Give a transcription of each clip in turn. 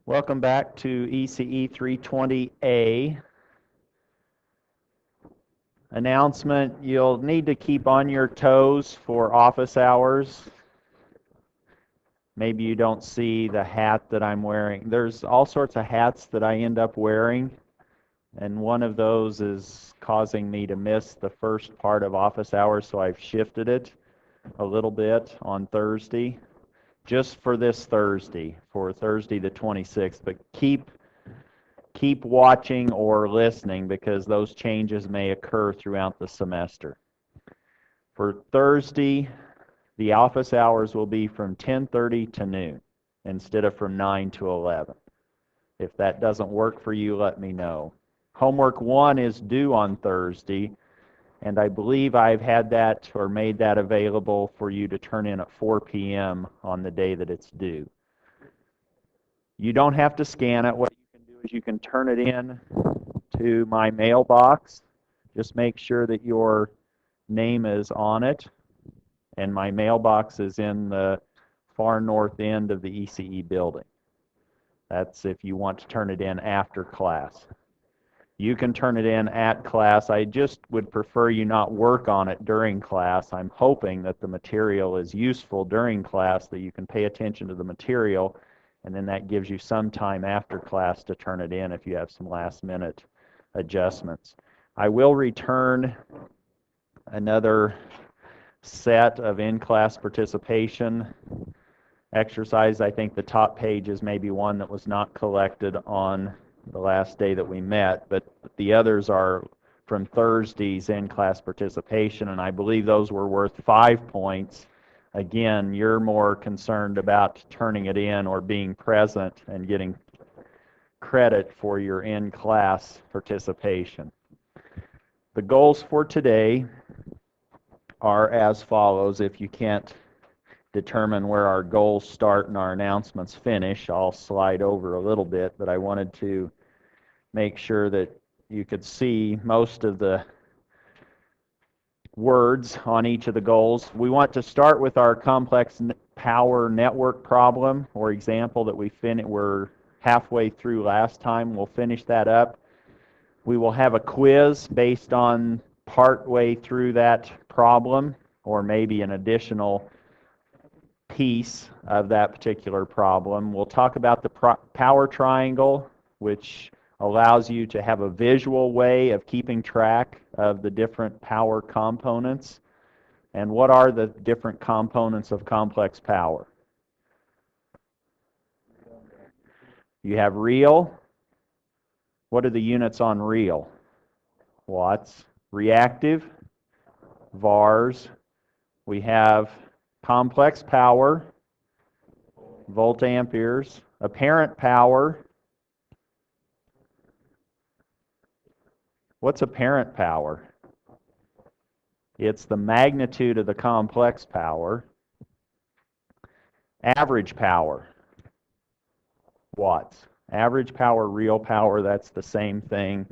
Welcome back to ECE 320A. Announcement, you'll need to keep on your toes for office hours. Maybe you don't see the hat that I'm wearing. There's all sorts of hats that I end up wearing, and one of those is causing me to miss the first part of office hours, so I've shifted it a little bit on Thursday, just for this Thursday, for Thursday the 26th. But keep watching or listening because those changes may occur throughout the semester. For Thursday, the office hours will be from 10:30 to noon instead of from 9 to 11. If that doesn't work for you, let me know. Homework 1 is due on Thursday, and I believe I've had that or made that available for you to turn in at 4 p.m. on the day that it's due. You don't have to scan it. What you can do is you can turn it in to my mailbox. Just make sure that your name is on it. And my mailbox is in the far north end of the ECE building. That's if you want to turn it in after class. You can turn it in at class. I just would prefer you not work on it during class. I'm hoping that the material is useful during class, that you can pay attention to the material, and then that gives you some time after class to turn it in if you have some last-minute adjustments. I will return another set of in-class participation exercise. I think the top page is maybe one that was not collected on the last day that we met, but the others are from Thursday's in-class participation, and I believe those were worth 5 points. Again, you're more concerned about turning it in or being present and getting credit for your in-class participation. The goals for today are as follows. If you can't determine where our goals start and our announcements finish, I'll slide over a little bit, but I wanted to make sure that you could see most of the words on each of the goals. We want to start with our complex power network problem or example that we're halfway through last time. We'll finish that up. We will have a quiz based on part way through that problem, or maybe an additional piece of that particular problem. We'll talk about the power triangle, which allows you to have a visual way of keeping track of the different power components. And what are the different components of complex power? You have real. What are the units on real? Watts. Reactive, VARs. We have complex power, volt-amperes. Apparent power. What's apparent power? It's the magnitude of the complex power. Average power, watts. Average power, real power, that's the same thing.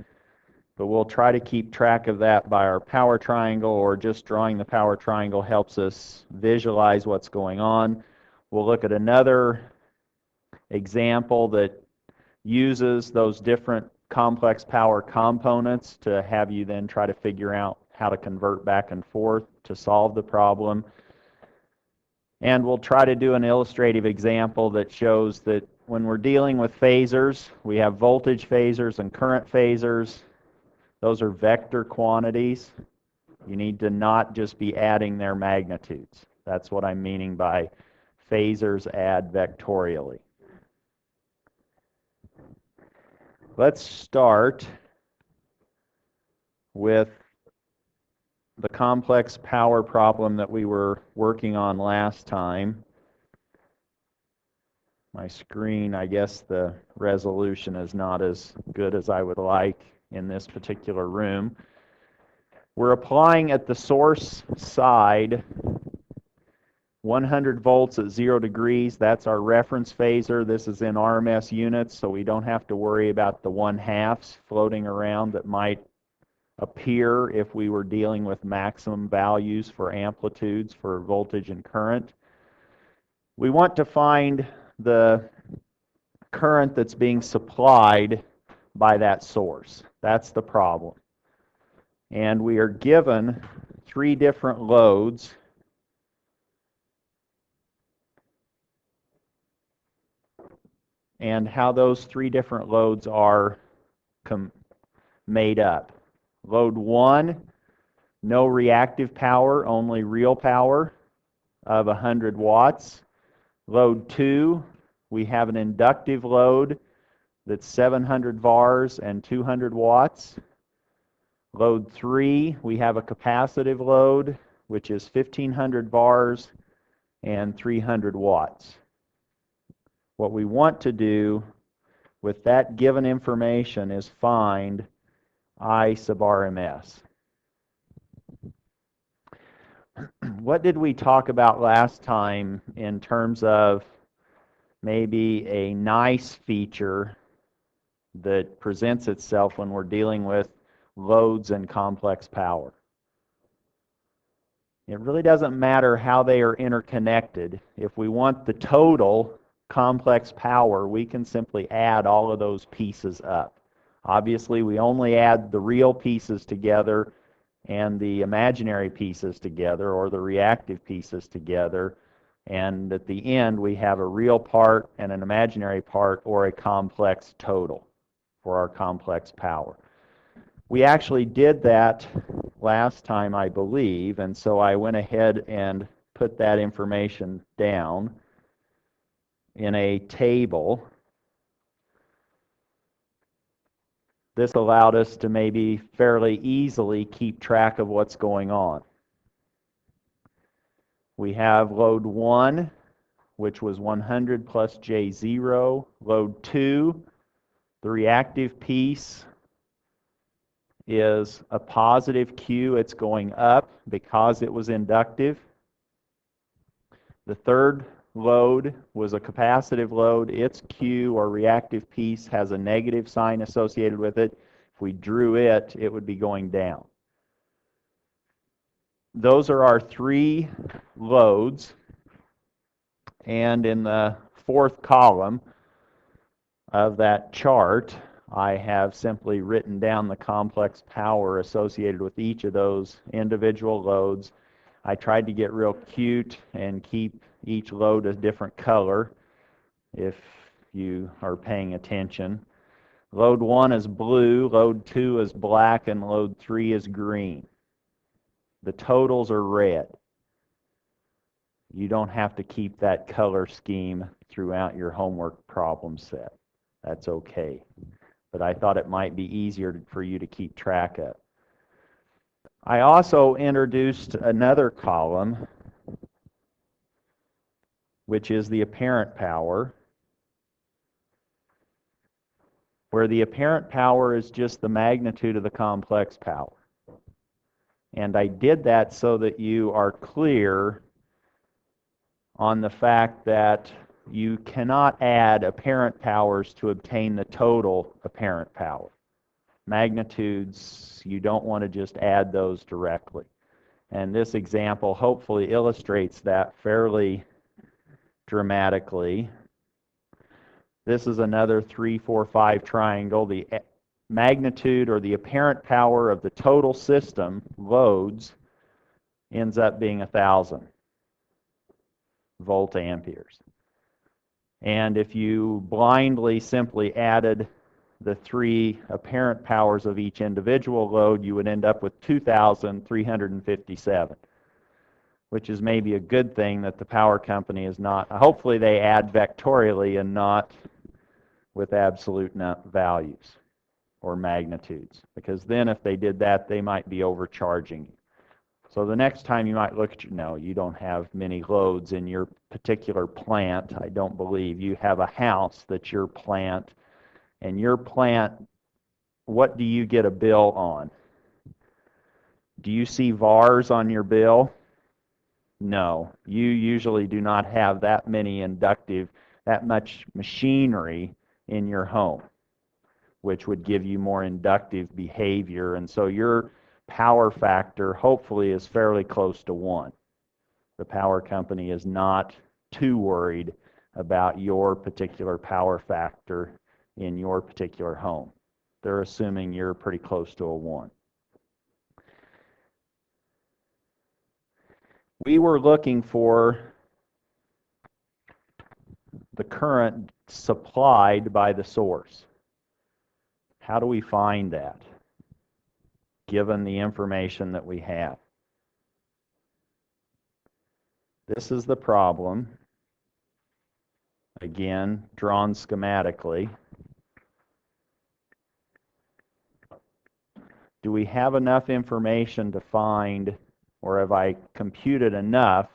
But we'll try to keep track of that by our power triangle, or just drawing the power triangle helps us visualize what's going on. We'll look at another example that uses those different complex power components to have you then try to figure out how to convert back and forth to solve the problem. And we'll try to do an illustrative example that shows that when we're dealing with phasors, we have voltage phasors and current phasors. Those are vector quantities. You need to not just be adding their magnitudes. That's what I'm meaning by phasors add vectorially. Let's start with the complex power problem that we were working on last time. My screen, I guess the resolution is not as good as I would like in this particular room. We're applying at the source side 100 volts at 0 degrees. That's our reference phasor. This is in RMS units, so we don't have to worry about the 1/2s floating around that might appear if we were dealing with maximum values for amplitudes for voltage and current. We want to find the current that's being supplied by that source. That's the problem. And we are given 3 different loads. And how those 3 different loads are made up. Load 1, no reactive power, only real power of 100 watts. Load 2, we have an inductive load that's 700 VARs and 200 watts. Load 3, we have a capacitive load, which is 1500 VARs and 300 watts. What we want to do with that given information is find I sub RMS. What did we talk about last time in terms of maybe a nice feature that presents itself when we're dealing with loads and complex power? It really doesn't matter how they are interconnected. If we want the total complex power, we can simply add all of those pieces up. Obviously, we only add the real pieces together and the imaginary pieces together, or the reactive pieces together, and at the end we have a real part and an imaginary part, or a complex total for our complex power. We actually did that last time, I believe, and so I went ahead and put that information down in a table. This allowed us to maybe fairly easily keep track of what's going on. We have load 1, which was 100 plus J0. Load 2, the reactive piece is a positive Q. It's going up because it was inductive. The third load was a capacitive load. Its Q, or reactive piece, has a negative sign associated with it. If we drew it, it would be going down. Those are our 3 loads. And in the 4th column of that chart, I have simply written down the complex power associated with each of those individual loads. I tried to get real cute and keep each load a different color, if you are paying attention. Load 1 is blue, load 2 is black, and load 3 is green. The totals are red. You don't have to keep that color scheme throughout your homework problem set. That's okay. But I thought it might be easier for you to keep track of. I also introduced another column, which is the apparent power, where the apparent power is just the magnitude of the complex power. And I did that so that you are clear on the fact that you cannot add apparent powers to obtain the total apparent power. Magnitudes, you don't want to just add those directly. And this example hopefully illustrates that fairly dramatically. This is another 3, 4, 5 triangle. The magnitude, or the apparent power of the total system loads, ends up being 1,000 volt amperes. And if you blindly simply added the 3 apparent powers of each individual load, you would end up with 2,357, which is maybe a good thing that the power company is not. Hopefully they add vectorially and not with absolute values or magnitudes, because then if they did that, they might be overcharging you. So the next time you might look at you don't have many loads in your particular plant. I don't believe. You have a house that's your plant, and your plant, what do you get a bill on? Do you see VARs on your bill? No. You usually do not have that much machinery in your home, which would give you more inductive behavior, and so your power factor hopefully is fairly close to 1. The power company is not too worried about your particular power factor in your particular home. They're assuming you're pretty close to a 1. We were looking for the current supplied by the source. How do we find that, given the information that we have? This is the problem, again, drawn schematically. Do we have enough information to find, or have I computed enough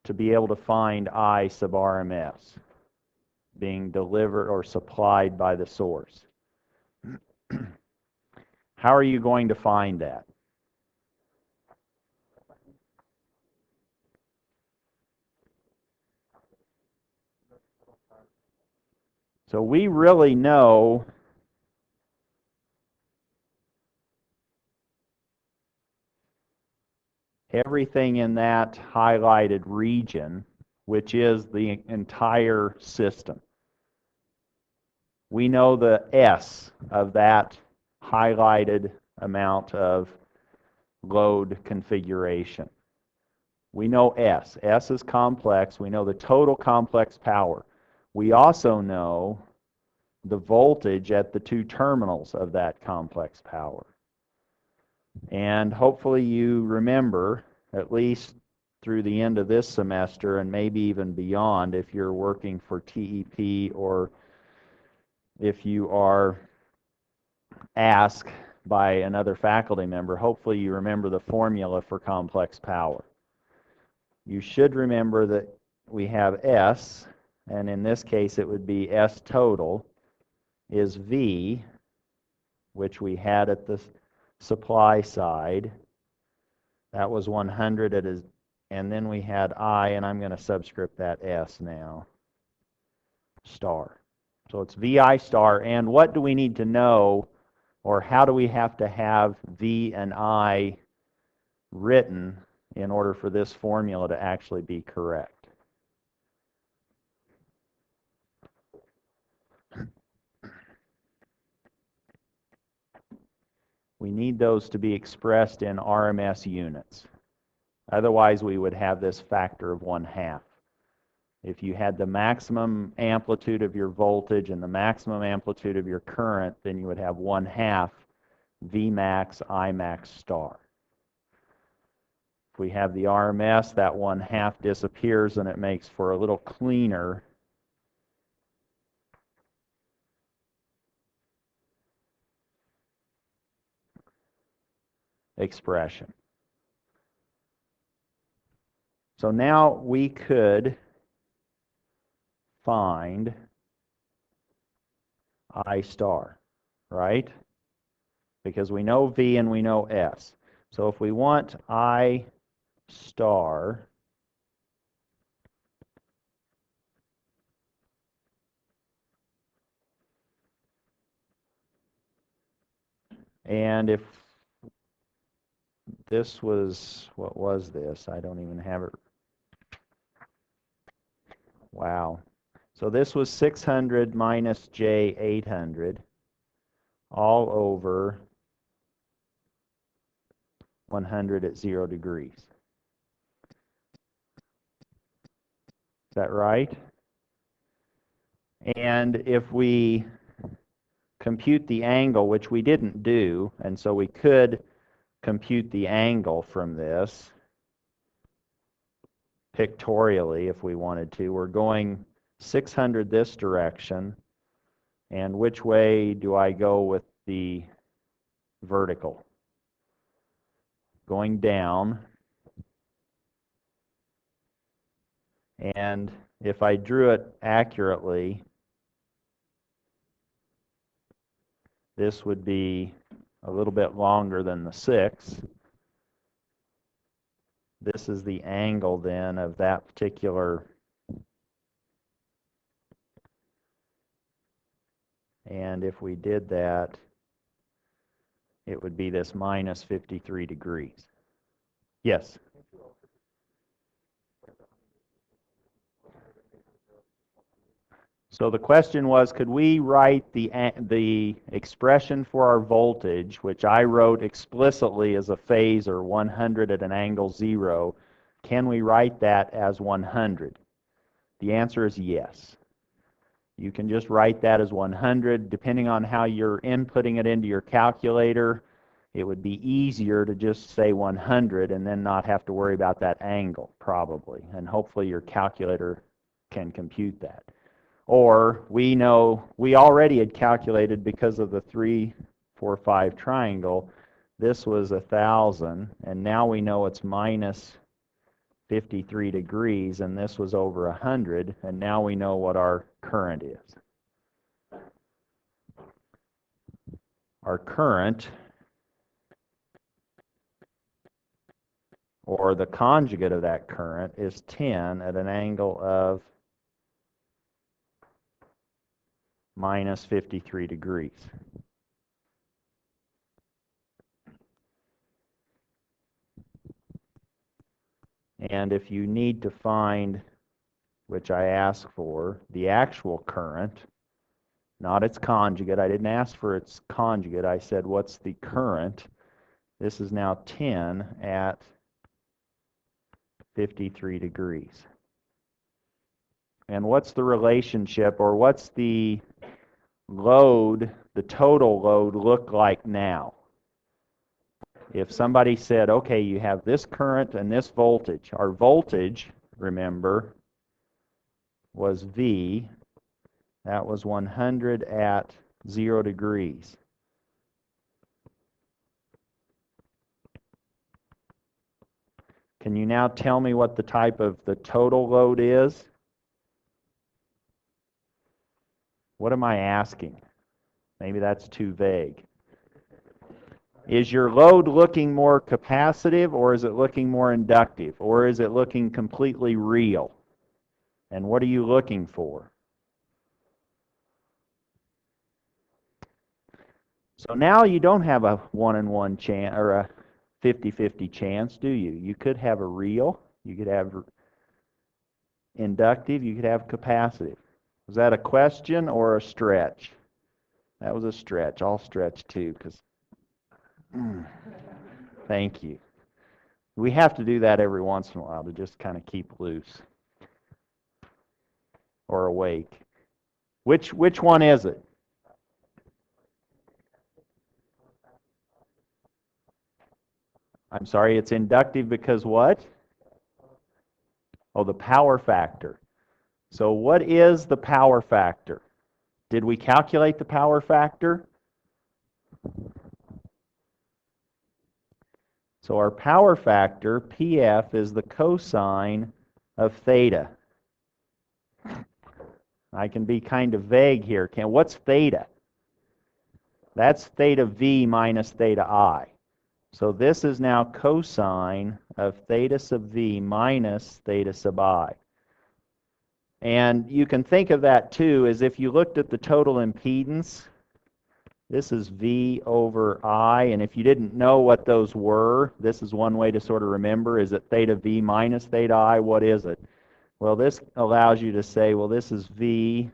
to be able to find I sub RMS being delivered or supplied by the source? How are you going to find that? So we really know everything in that highlighted region, which is the entire system. We know the S of that highlighted amount of load configuration. We know S. S is complex. We know the total complex power. We also know the voltage at the 2 terminals of that complex power. And hopefully you remember, at least through the end of this semester and maybe even beyond if you're working for TEP or if you are asked by another faculty member, hopefully you remember the formula for complex power. You should remember that we have S, and in this case it would be S total, is V, which we had at the supply side. That was 100 at his, and then we had I, and I'm going to subscript that S now, star. So it's VI star, and what do we need to know, or how do we have to have V and I written in order for this formula to actually be correct? We need those to be expressed in RMS units. Otherwise, we would have this factor of 1/2. If you had the maximum amplitude of your voltage and the maximum amplitude of your current, then you would have 1/2 Vmax Imax star. If we have the RMS, that 1/2 disappears and it makes for a little cleaner expression. So now we could find I star, right? Because we know V and we know S. So if we want I star, and if this was, what was this? I don't even have it. Wow. So this was 600 minus J 800 all over 100 at 0 degrees. Is that right? And if we compute the angle, which we didn't do, and so we could compute the angle from this pictorially if we wanted to. We're going 600 this direction, and which way do I go with the vertical? Going down. And if I drew it accurately, this would be a little bit longer than the 6. This is the angle then of that particular, and if we did that, it would be this minus 53 degrees. Yes? So the question was, could we write the expression for our voltage, which I wrote explicitly as a phasor 100 at an angle 0, can we write that as 100? The answer is yes. You can just write that as 100. Depending on how you're inputting it into your calculator, it would be easier to just say 100 and then not have to worry about that angle, probably. And hopefully your calculator can compute that. Or we know we already had calculated, because of the 3, 4, 5 triangle, this was 1,000, and now we know it's minus 53 degrees, and this was over 100, and now we know what our current is. Our current, or the conjugate of that current, is 10 at an angle of minus 53 degrees. And if you need to find, which I asked for, the actual current, not its conjugate. I didn't ask for its conjugate. I said, what's the current? This is now 10 at 53 degrees. And what's the relationship, or what's the load, the total load, look like now? If somebody said, okay, you have this current and this voltage. Our voltage, remember, was V. That was 100 at 0 degrees. Can you now tell me what the type of the total load is? What am I asking? Maybe that's too vague. Is your load looking more capacitive, or is it looking more inductive, or is it looking completely real? And what are you looking for? So now you don't have a 1-in-1 chance or a 50-50 chance, do you? You could have a real, you could have inductive, you could have capacitive. Was that a question or a stretch? That was a stretch. I'll stretch too, because thank you. We have to do that every once in a while to just kind of keep loose or awake. Which one is it? I'm sorry, it's inductive because what? Oh, the power factor. So what is the power factor? Did we calculate the power factor? So our power factor, PF, is the cosine of theta. I can be kind of vague here. What's theta? That's theta V minus theta I. So this is now cosine of theta sub V minus theta sub I. And you can think of that too as if you looked at the total impedance. This is V over I, and if you didn't know what those were, this is one way to sort of remember. Is it theta V minus theta I? What is it? Well, this allows you to say, well, this is V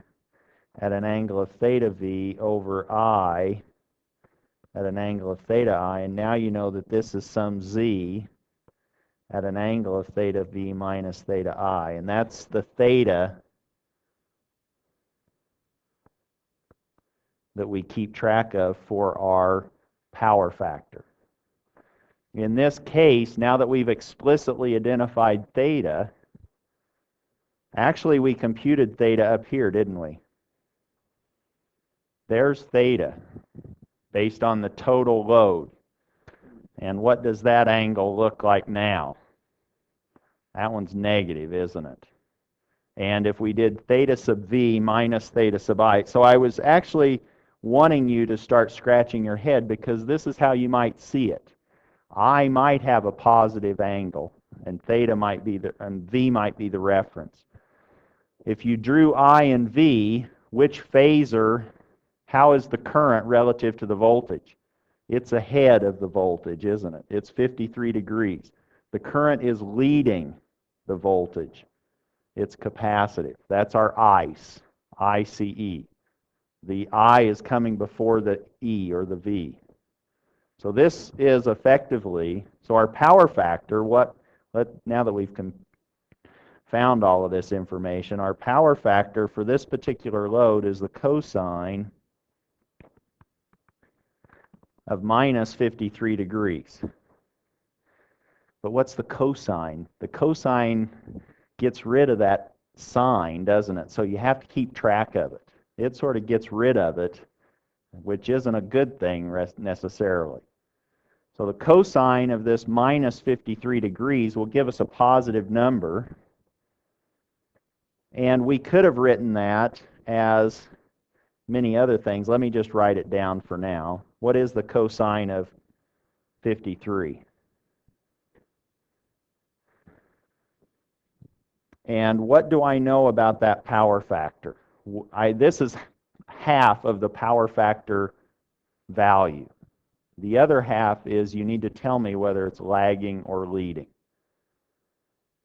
at an angle of theta V over I at an angle of theta I, and now you know that this is some Z at an angle of theta V minus theta I, and that's the theta that we keep track of for our power factor. In this case, now that we've explicitly identified theta, actually we computed theta up here, didn't we? There's theta based on the total load. And what does that angle look like now? That one's negative, isn't it? And if we did theta sub V minus theta sub I, so I was actually wanting you to start scratching your head, because this is how you might see it. I might have a positive angle, and theta might be and V might be the reference. If you drew I and V, which phasor, how is the current relative to the voltage? It's ahead of the voltage, isn't it? It's 53 degrees. The current is leading the voltage. It's capacitive. That's our ice. ICE. The I is coming before the E or the V. So this is effectively, so our power factor, now that we've found all of this information, our power factor for this particular load is the cosine of minus 53 degrees. But what's the cosine? The cosine gets rid of that sine, doesn't it? So you have to keep track of it. It sort of gets rid of it, which isn't a good thing necessarily. So the cosine of this minus 53 degrees will give us a positive number. And we could have written that as many other things. Let me just write it down for now. What is the cosine of 53? And what do I know about that power factor? This is half of the power factor value. The other half is you need to tell me whether it's lagging or leading.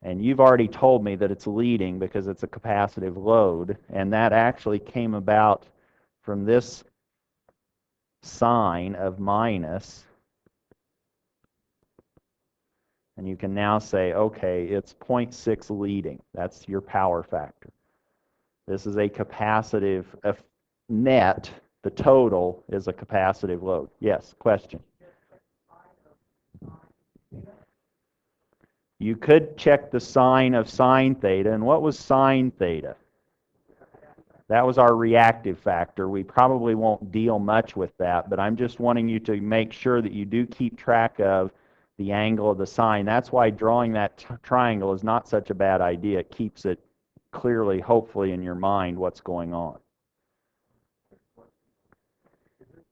And you've already told me that it's leading because it's a capacitive load, and that actually came about from this sign of minus. And you can now say, okay, it's 0.6 leading. That's your power factor. This is a capacitive net. The total is a capacitive load. Yes, question? You could check the sign of sine theta. And what was sine theta? That was our reactive factor. We probably won't deal much with that, but I'm just wanting you to make sure that you do keep track of the angle of the sine. That's why drawing that triangle is not such a bad idea. It keeps it clearly, hopefully, in your mind what's going on. Is it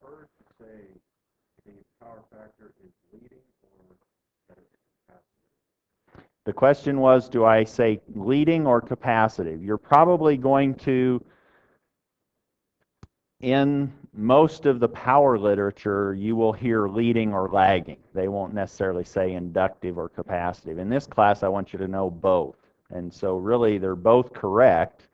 preferred to say the power factor is leading or that it's capacitive? The question was, do I say leading or capacitive? You're probably going to, in most of the power literature, you will hear leading or lagging. They won't necessarily say inductive or capacitive. In this class, I want you to know both. And so really, they're both correct.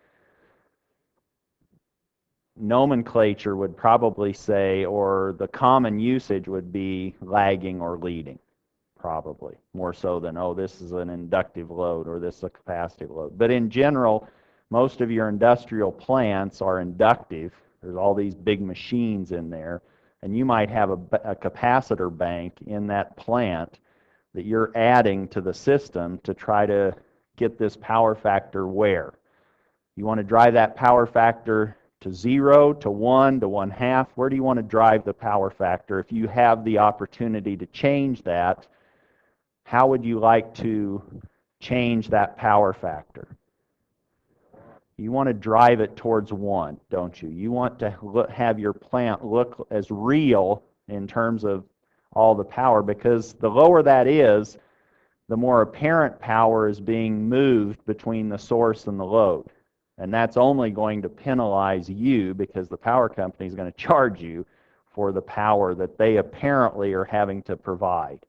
Nomenclature would probably say, or the common usage would be lagging or leading, probably, more so than, oh, this is an inductive load or this is a capacitive load. But in general, most of your industrial plants are inductive. There's all these big machines in there, and you might have a capacitor bank in that plant that you're adding to the system to try to get this power factor where? You want to drive that power factor to 0, to 1, to 1/2. Where do you want to drive the power factor? If you have the opportunity to change that, how would you like to change that power factor? You want to drive it towards 1, don't you? You want to have your plant look as real in terms of all the power, because the lower that is, the more apparent power is being moved between the source and the load. And that's only going to penalize you because the power company is going to charge you for the power that they apparently are having to provide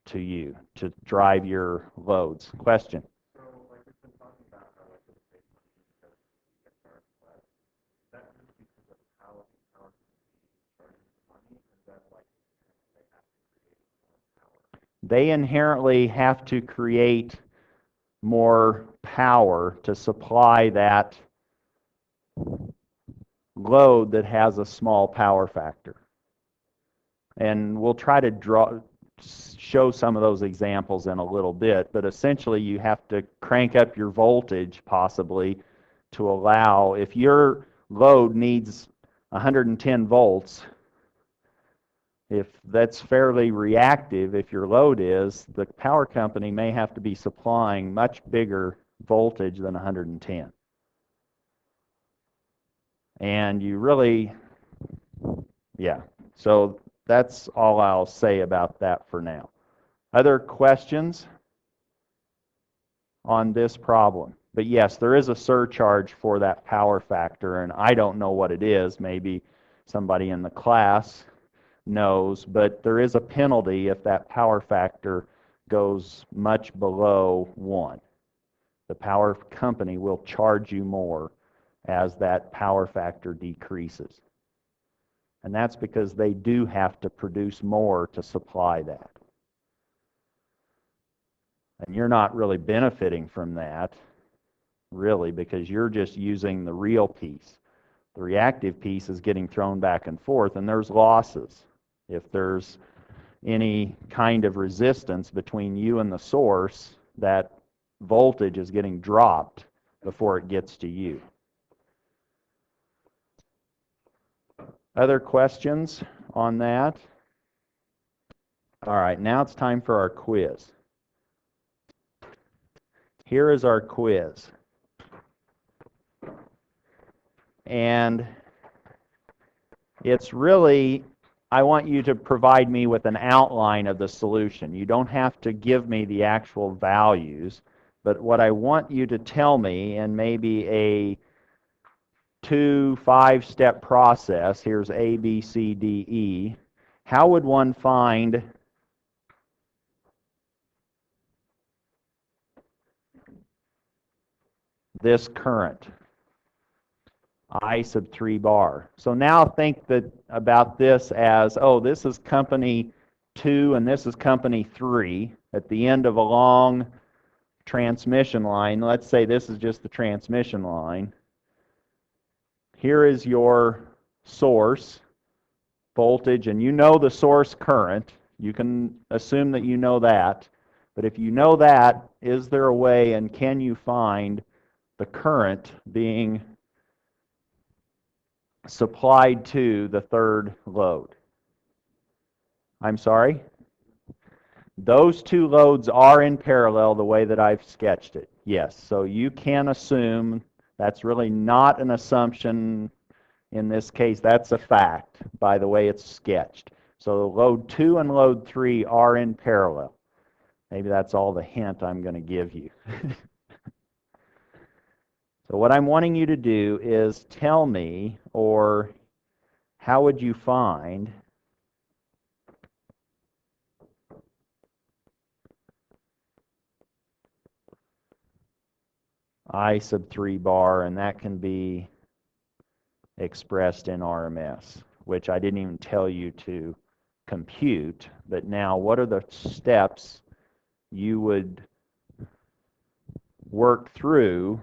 to you to drive your loads. Question? So, like we've been talking about how like the state money because you get charged less. Is that just because of how the power company charges money? Is that like they have to create more power? They inherently have to create more power to supply that load that has a small power factor. And we'll try to show some of those examples in a little bit, but essentially you have to crank up your voltage possibly to allow, if your load needs 110 volts, if that's fairly reactive, if your load is, the power company may have to be supplying much bigger voltage than 110. And you really, yeah, so that's all I'll say about that for now. Other questions on this problem? But yes, there is a surcharge for that power factor, and I don't know what it is. Maybe somebody in the class knows, but there is a penalty if that power factor goes much below 1. The power company will charge you more as that power factor decreases. And that's because they do have to produce more to supply that. And you're not really benefiting from that, really, because you're just using the real piece. The reactive piece is getting thrown back and forth, and there's losses. If there's any kind of resistance between you and the source, that voltage is getting dropped before it gets to you. Other questions on that? All right, now it's time for our quiz. Here is our quiz. And it's really, I want you to provide me with an outline of the solution. You don't have to give me the actual values, but what I want you to tell me in maybe a 5-step process, here's A, B, C, D, E, how would one find this current? I sub 3 bar. So now think about this as, oh, this is company 2 and this is company 3 at the end of a long transmission line. Let's say this is just the transmission line. Here is your source voltage, and you know the source current. You can assume that you know that. But if you know that, is there a way and can you find the current being supplied to the third load? I'm sorry? Those two loads are in parallel the way that I've sketched it. Yes, so you can assume, that's really not an assumption in this case, that's a fact by the way it's sketched. So load 2 and load 3 are in parallel. Maybe that's all the hint I'm going to give you. So what I'm wanting you to do is tell me, or how would you find I sub 3 bar, and that can be expressed in RMS, which I didn't even tell you to compute. But now, what are the steps you would work through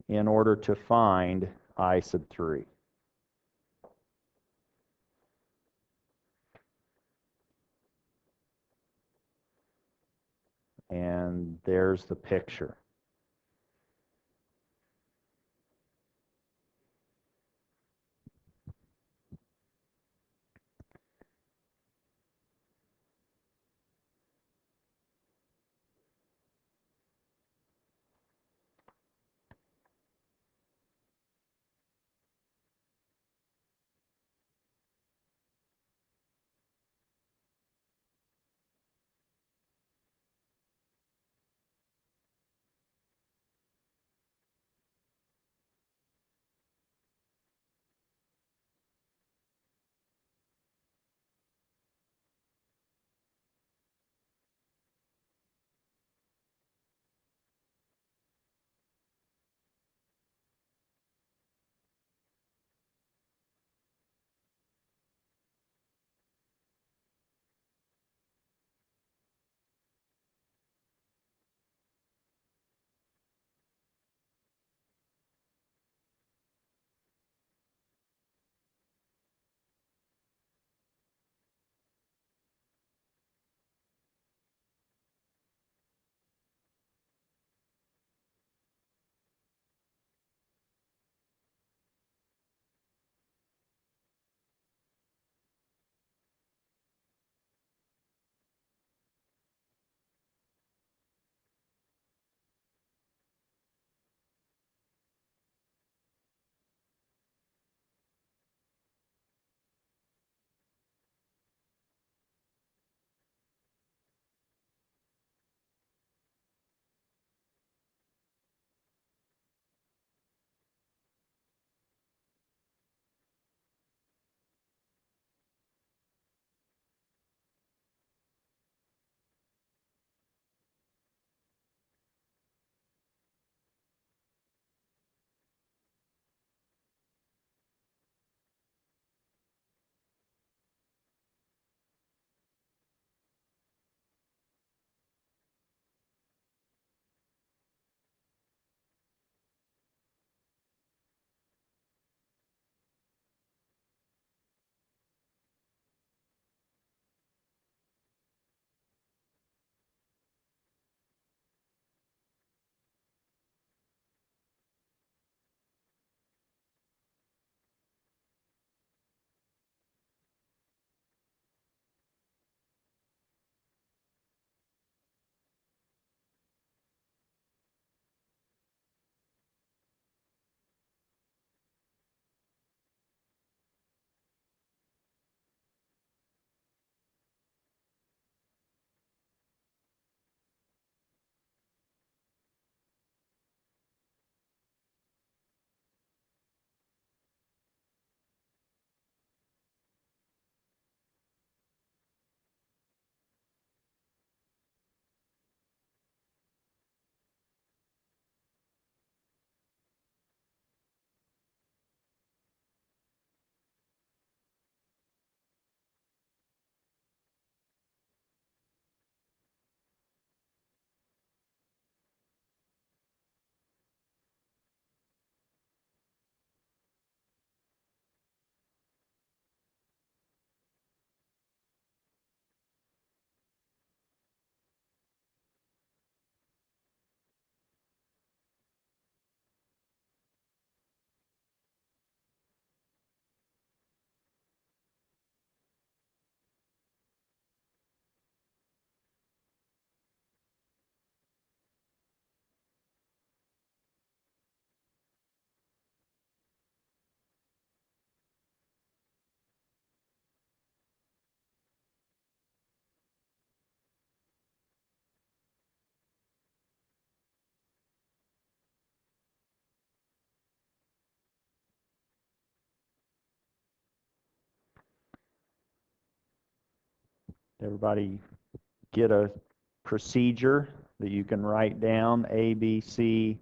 in order to find I sub 3? And there's the picture. Everybody get a procedure that you can write down? A, B, C.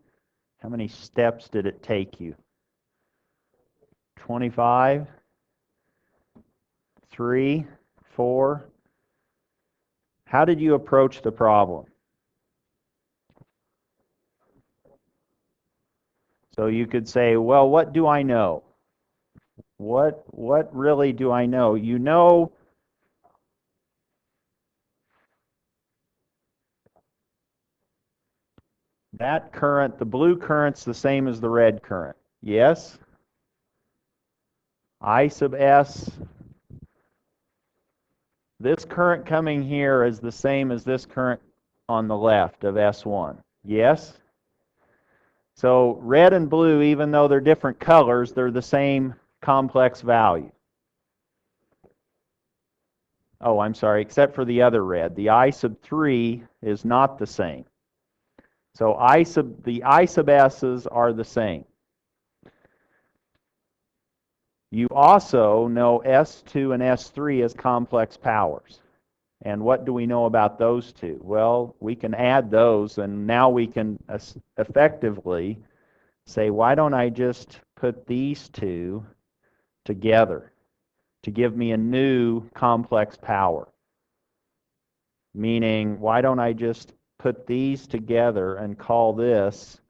How many steps did it take you? 25? 3? 4? How did you approach the problem? So you could say, well, what do I know? What really do I know? You know that current, the blue current's the same as the red current. Yes? I sub S, this current coming here is the same as this current on the left of S1. Yes? So red and blue, even though they're different colors, they're the same complex value. Oh, I'm sorry, except for the other red. The I sub 3 is not the same. So the I sub S's are the same. You also know S2 and S3 as complex powers. And what do we know about those two? Well, we can add those, and now we can effectively say, why don't I just put these two together to give me a new complex power? Meaning, why don't I just put these together and call this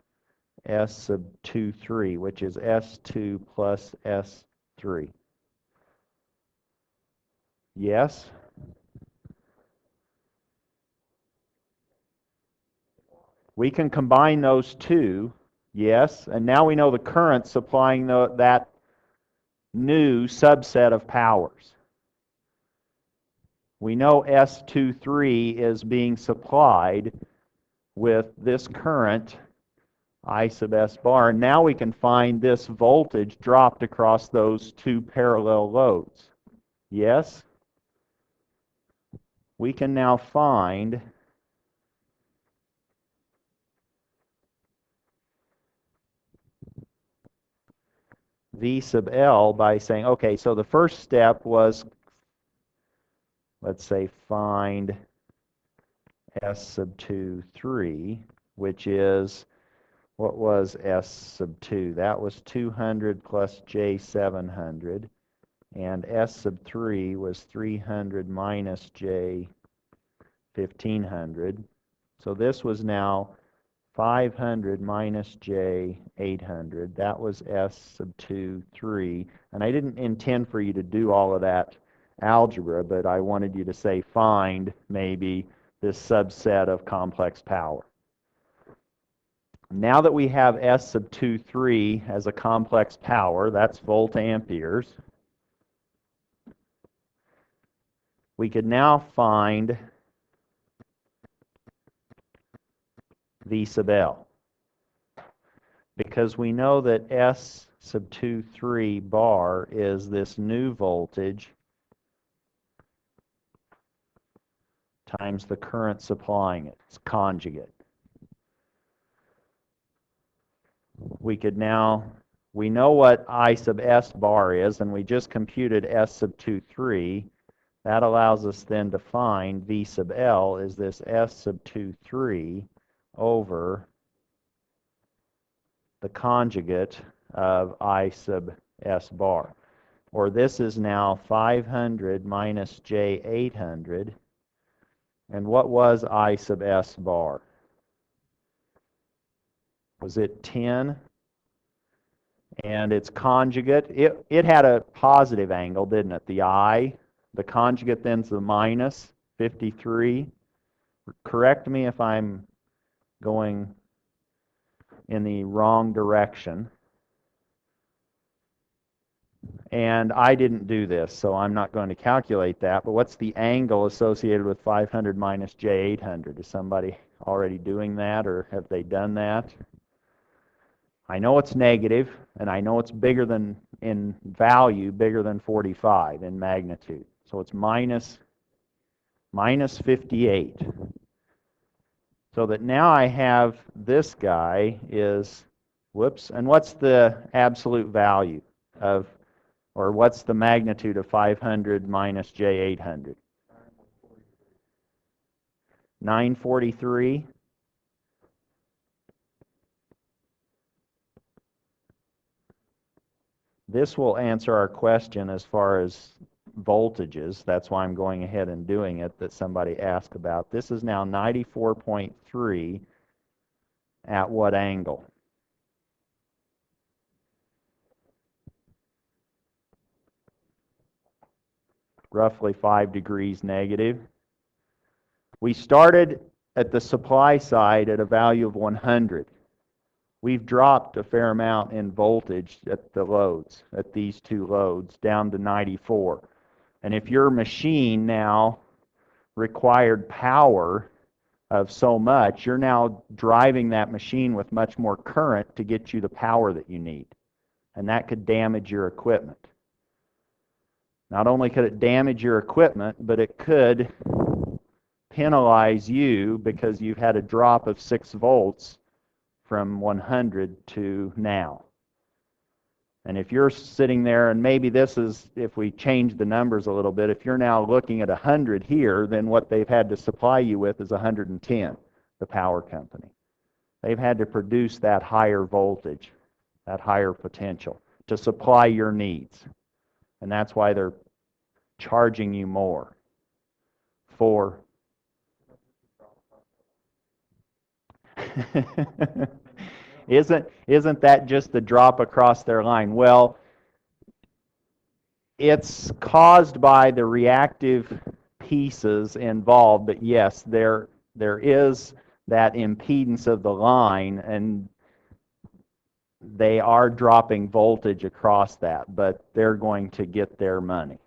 S sub 2, 3, which is S2 plus S3. Yes? We can combine those two, yes, and now we know the current supplying that new subset of powers. We know S23 is being supplied with this current, I sub S bar, and now we can find this voltage dropped across those two parallel loads. Yes? We can now find V sub L by saying, okay, so the first step was, let's say, find S sub 2, 3, which is, what was S sub 2? That was 200 plus J 700. And S sub 3 was 300 minus J 1500. So this was now 500 minus J 800. That was S sub 2, 3. And I didn't intend for you to do all of that algebra, but I wanted you to say find maybe this subset of complex power. Now that we have S sub 2, 3 as a complex power, that's volt amperes, we could now find V sub L. Because we know that S sub 2, 3 bar is this new voltage times the current supplying it. It's conjugate. We know what I sub S bar is, and we just computed S sub 2, 3. That allows us then to find V sub L is this S sub 2, 3 over the conjugate of I sub S bar. Or this is now 500 minus J 800. And what was I sub S bar? Was it 10? And its conjugate, it had a positive angle, didn't it? The I, the conjugate then's the minus 53. Correct me if I'm going in the wrong direction. And I didn't do this, so I'm not going to calculate that. But what's the angle associated with 500 minus J 800? Is somebody already doing that, or have they done that? I know it's negative, and I know it's bigger than, in value, bigger than 45 in magnitude. So it's minus 58. So that now I have this guy is, whoops, and what's the absolute value of, or what's the magnitude of 500 minus J 800? 943. This will answer our question as far as voltages. That's why I'm going ahead and doing it, that somebody asked about. This is now 94.3 at what angle? Roughly 5 degrees negative. We started at the supply side at a value of 100. We've dropped a fair amount in voltage at the loads, at these two loads, down to 94. And if your machine now required power of so much, you're now driving that machine with much more current to get you the power that you need. And that could damage your equipment. Not only could it damage your equipment, but it could penalize you because you've had a drop of 6 volts from 100 to now. And if you're sitting there, and maybe this is, if we change the numbers a little bit, if you're now looking at 100 here, then what they've had to supply you with is 110, the power company. They've had to produce that higher voltage, that higher potential, to supply your needs. And that's why they're charging you more for Isn't that just the drop across their line? Well, it's caused by the reactive pieces involved, but yes, there is that impedance of the line, and they are dropping voltage across that, but they're going to get their money.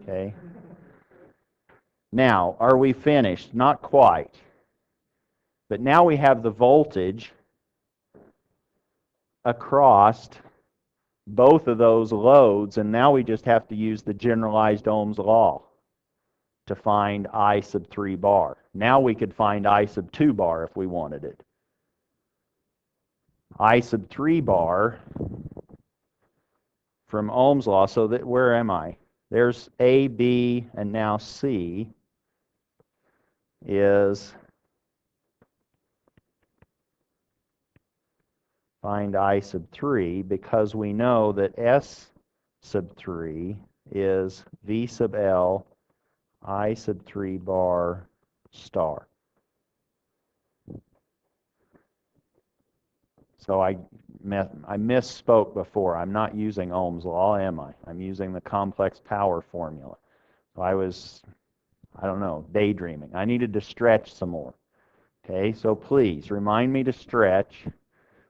Okay? Now, are we finished? Not quite. But now we have the voltage across both of those loads, and now we just have to use the generalized Ohm's law to find I sub 3 bar. Now we could find I sub 2 bar if we wanted it. I sub 3 bar from Ohm's law, so that, where am I? There's A, B, and now C is find I sub 3, because we know that S sub 3 is V sub L I sub 3 bar star. So I misspoke before. I'm not using Ohm's law, am I? I'm using the complex power formula. So I don't know, daydreaming. I needed to stretch some more. Okay, so please remind me to stretch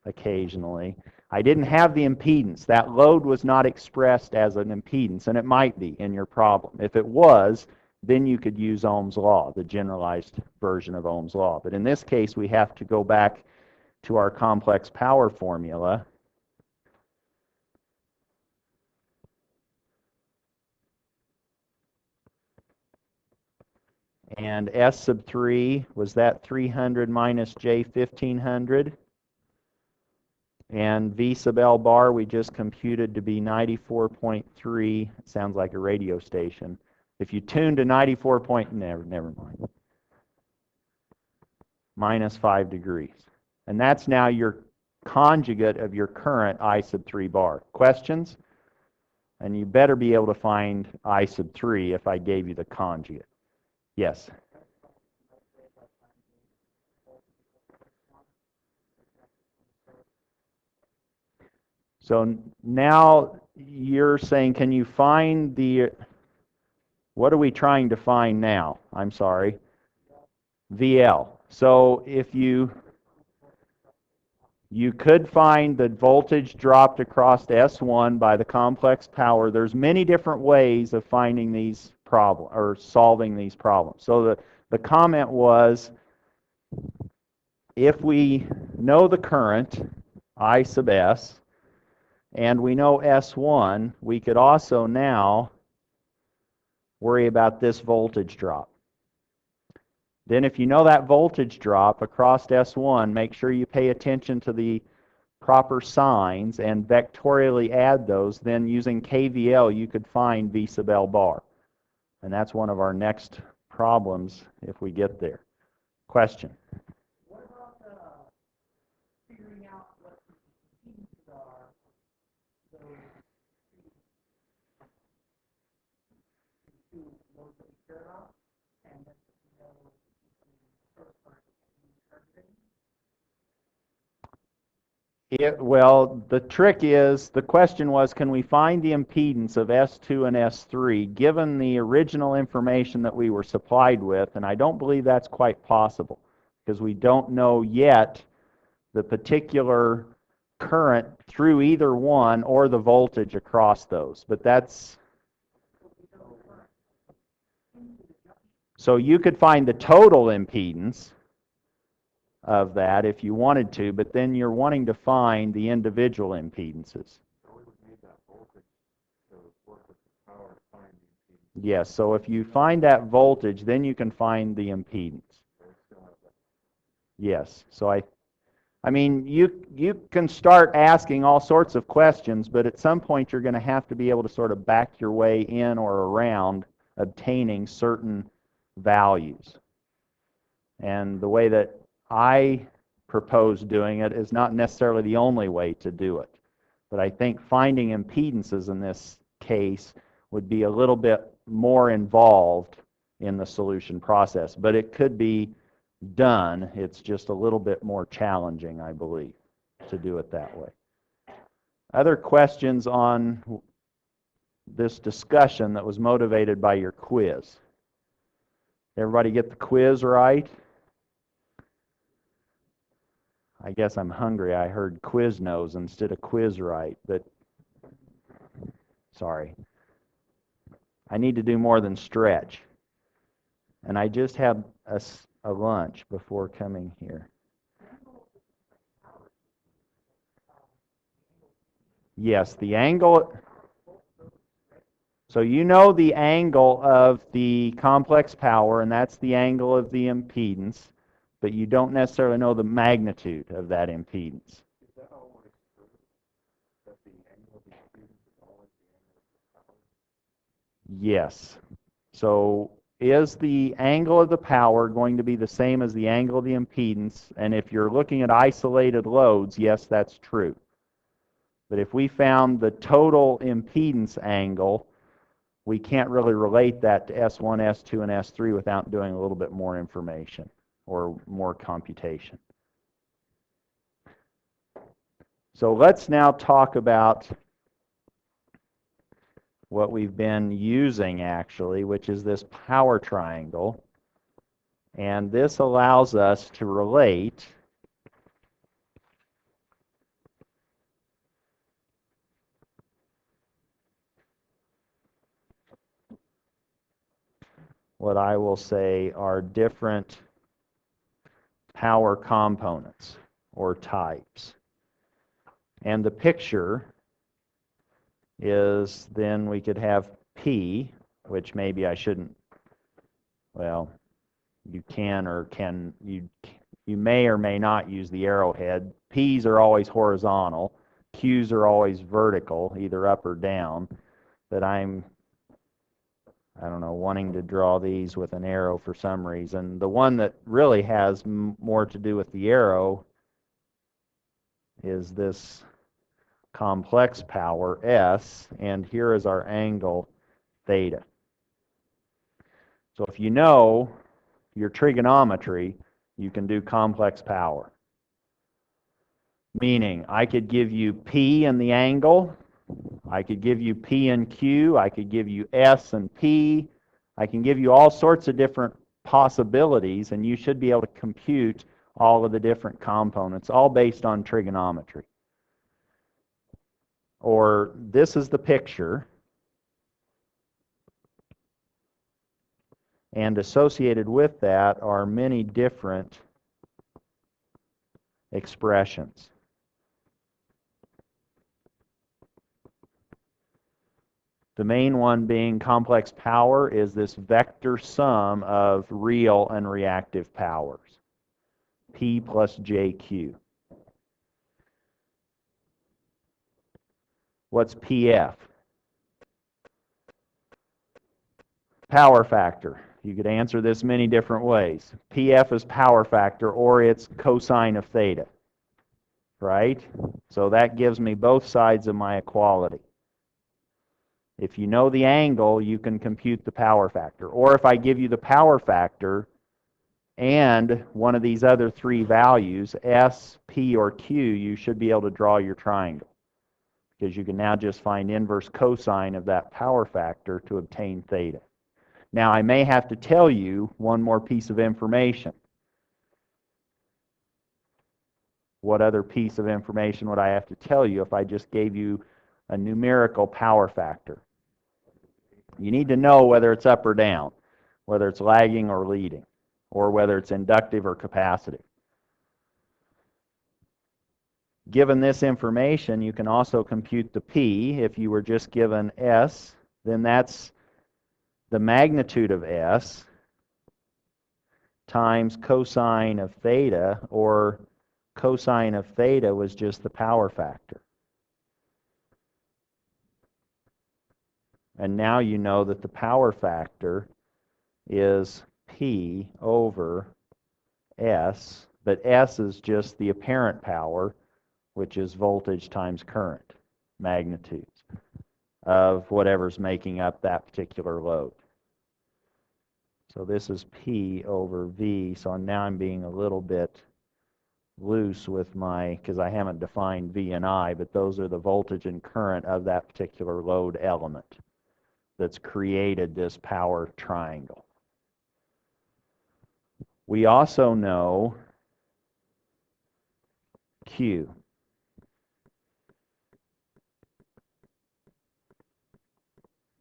occasionally. I didn't have the impedance. That load was not expressed as an impedance, and it might be in your problem. If it was, then you could use Ohm's law, the generalized version of Ohm's law. But in this case, we have to go back to our complex power formula. And S sub 3, was that 300 minus J 1500? And V sub L bar we just computed to be 94.3. It sounds like a radio station. If you tune to 94 point, never mind. Minus 5 degrees. And that's now your conjugate of your current I sub 3 bar. Questions? And you better be able to find I sub 3 if I gave you the conjugate. Yes? So now you're saying, can you find the, what are we trying to find now? I'm sorry. VL. So if you could find the voltage dropped across S1 by the complex power. There's many different ways of finding these problems or solving these problems. So the comment was, if we know the current, I sub S, and we know S1, we could also now worry about this voltage drop. Then if you know that voltage drop across S1, make sure you pay attention to the proper signs and vectorially add those. Then using KVL, you could find V sub L bar. And that's one of our next problems if we get there. Question. What about figuring out what the impedances are, those two loads that we care about, and then know the source current and use current Well, the trick is, the question was, can we find the impedance of S2 and S3 given the original information that we were supplied with? And I don't believe that's quite possible because we don't know yet the particular current through either one or the voltage across those. But that's... So you could find the total impedance of that if you wanted to, but then you're wanting to find the individual impedances. So we would need that voltage to work with the power to find the impedance. Yes, so if you find that voltage, then you can find the impedance. So we still have that. Yes, so I mean, you can start asking all sorts of questions, but at some point you're going to have to be able to sort of back your way in or around obtaining certain values. And the way that I propose doing it is not necessarily the only way to do it. But I think finding impedances in this case would be a little bit more involved in the solution process. But it could be done. It's just a little bit more challenging, I believe, to do it that way. Other questions on this discussion that was motivated by your quiz? Everybody get the quiz right? I guess I'm hungry. I heard Quiznos instead of quiz right, but sorry. I need to do more than stretch. And I just had a lunch before coming here. Yes, the angle. So you know the angle of the complex power, and that's the angle of the impedance, but you don't necessarily know the magnitude of that impedance. Is that always true? That the angle of the impedance is always the angle of the power? Yes. So is the angle of the power going to be the same as the angle of the impedance? And if you're looking at isolated loads, yes, that's true. But if we found the total impedance angle, we can't really relate that to S1, S2, and S3 without doing a little bit more information or more computation. So let's now talk about what we've been using actually, which is this power triangle. And this allows us to relate what I will say are different power components or types. And the picture is then we could have P, which maybe I shouldn't, well, you can or can, you may or may not use the arrowhead. P's are always horizontal. Q's are always vertical, either up or down. But I don't know, wanting to draw these with an arrow for some reason. The one that really has more to do with the arrow is this complex power, S, and here is our angle, theta. So if you know your trigonometry, you can do complex power. Meaning, I could give you P and the angle, I could give you P and Q, I could give you S and P, I can give you all sorts of different possibilities, and you should be able to compute all of the different components, all based on trigonometry. Or this is the picture, and associated with that are many different expressions. The main one being complex power is this vector sum of real and reactive powers, P plus JQ. What's PF? Power factor. You could answer this many different ways. PF is power factor, or it's cosine of theta, right? So that gives me both sides of my equality. If you know the angle, you can compute the power factor. Or if I give you the power factor and one of these other three values, S, P, or Q, you should be able to draw your triangle, because you can now just find inverse cosine of that power factor to obtain theta. Now, I may have to tell you one more piece of information. What other piece of information would I have to tell you if I just gave you a numerical power factor? You need to know whether it's up or down, whether it's lagging or leading, or whether it's inductive or capacitive. Given this information, you can also compute the P. If you were just given S, then that's the magnitude of S times cosine of theta, or cosine of theta was just the power factor. And now you know that the power factor is P over S, but S is just the apparent power, which is voltage times current, magnitudes of whatever's making up that particular load. So this is P over V, so now I'm being a little bit loose with my, because I haven't defined V and I, but those are the voltage and current of that particular load element that's created this power triangle. We also know Q.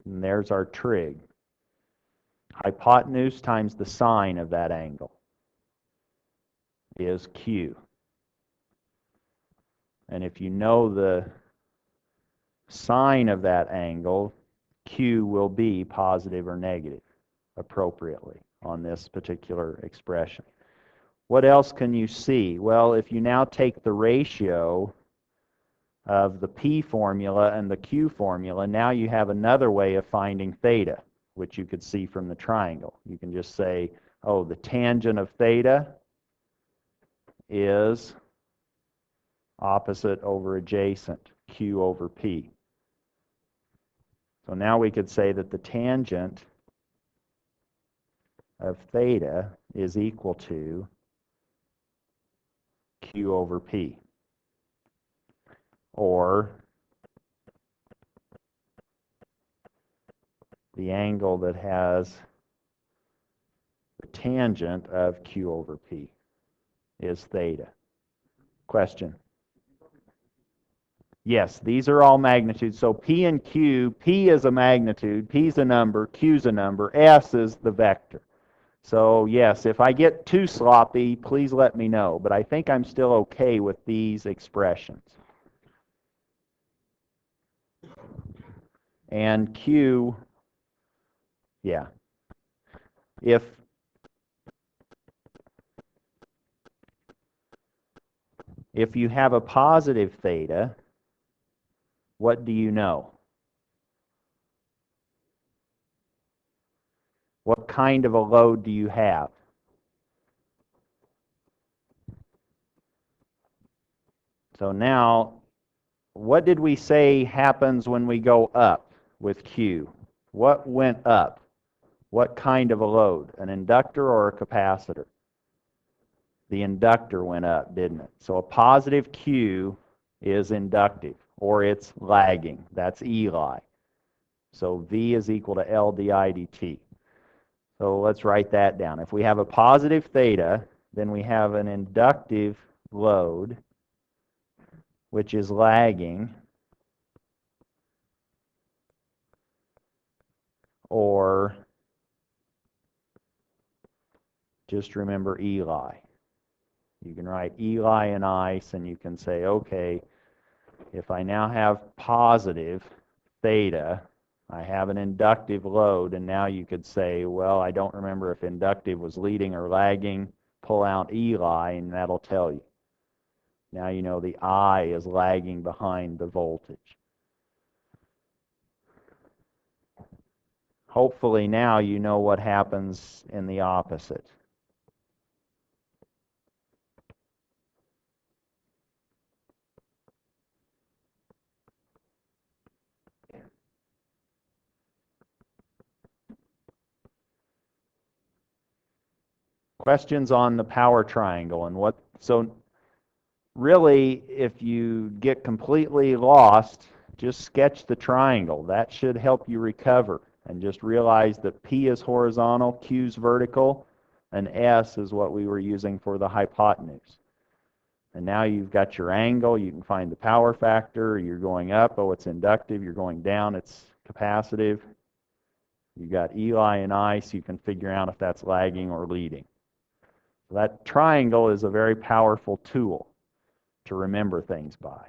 And there's our trig. Hypotenuse times the sine of that angle is Q. And if you know the sine of that angle, Q will be positive or negative appropriately on this particular expression. What else can you see? Well, if you now take the ratio of the P formula and the Q formula, now you have another way of finding theta, which you could see from the triangle. You can just say, oh, the tangent of theta is opposite over adjacent, Q over P. So now we could say that the tangent of theta is equal to Q over P. Or the angle that has the tangent of Q over P is theta. Question? Yes, these are all magnitudes. So P and Q, P is a magnitude, P is a number, Q is a number, S is the vector. So yes, if I get too sloppy, please let me know. But I think I'm still okay with these expressions. And Q, yeah. If you have a positive theta, what do you know? What kind of a load do you have? So now, what did we say happens when we go up with Q? What went up? What kind of a load? An inductor or a capacitor? The inductor went up, didn't it? So a positive Q is inductive, or it's lagging. That's Eli. So V is equal to L di dt. So let's write that down. If we have a positive theta, then we have an inductive load, which is lagging, or just remember Eli. You can write Eli and ice, and you can say, okay, if I now have positive theta, I have an inductive load, and now you could say, well, I don't remember if inductive was leading or lagging. Pull out Eli, and that'll tell you. Now you know the I is lagging behind the voltage. Hopefully now you know what happens in the opposite. Questions on the power triangle and what, so really if you get completely lost, just sketch the triangle. That should help you recover. And just realize that P is horizontal, Q is vertical, and S is what we were using for the hypotenuse. And now you've got your angle, you can find the power factor, you're going up, oh it's inductive, you're going down, it's capacitive. You've got Eli and I, so you can figure out if that's lagging or leading. So that triangle is a very powerful tool to remember things by.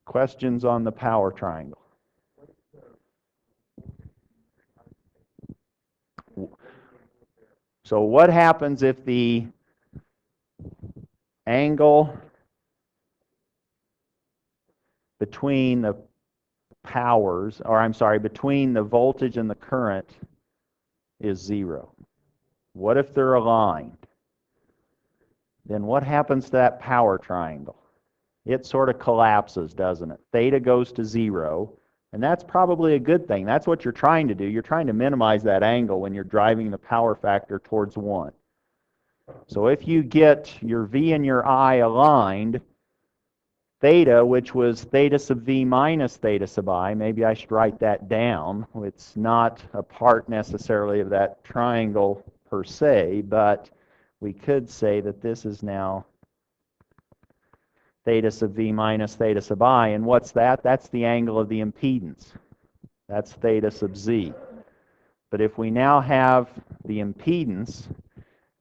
Questions on the power triangle? So what happens if the angle between the powers, or I'm sorry, between the voltage and the current is 0? What if they're aligned? Then what happens to that power triangle? It sort of collapses, doesn't it? Theta goes to 0, and that's probably a good thing. That's what you're trying to do. You're trying to minimize that angle when you're driving the power factor towards 1. So if you get your V and your I aligned, theta, which was theta sub V minus theta sub I, maybe I should write that down. It's not a part necessarily of that triangle per se, but we could say that this is now theta sub V minus theta sub I. And what's that? That's the angle of the impedance. That's theta sub Z. But if we now have the impedance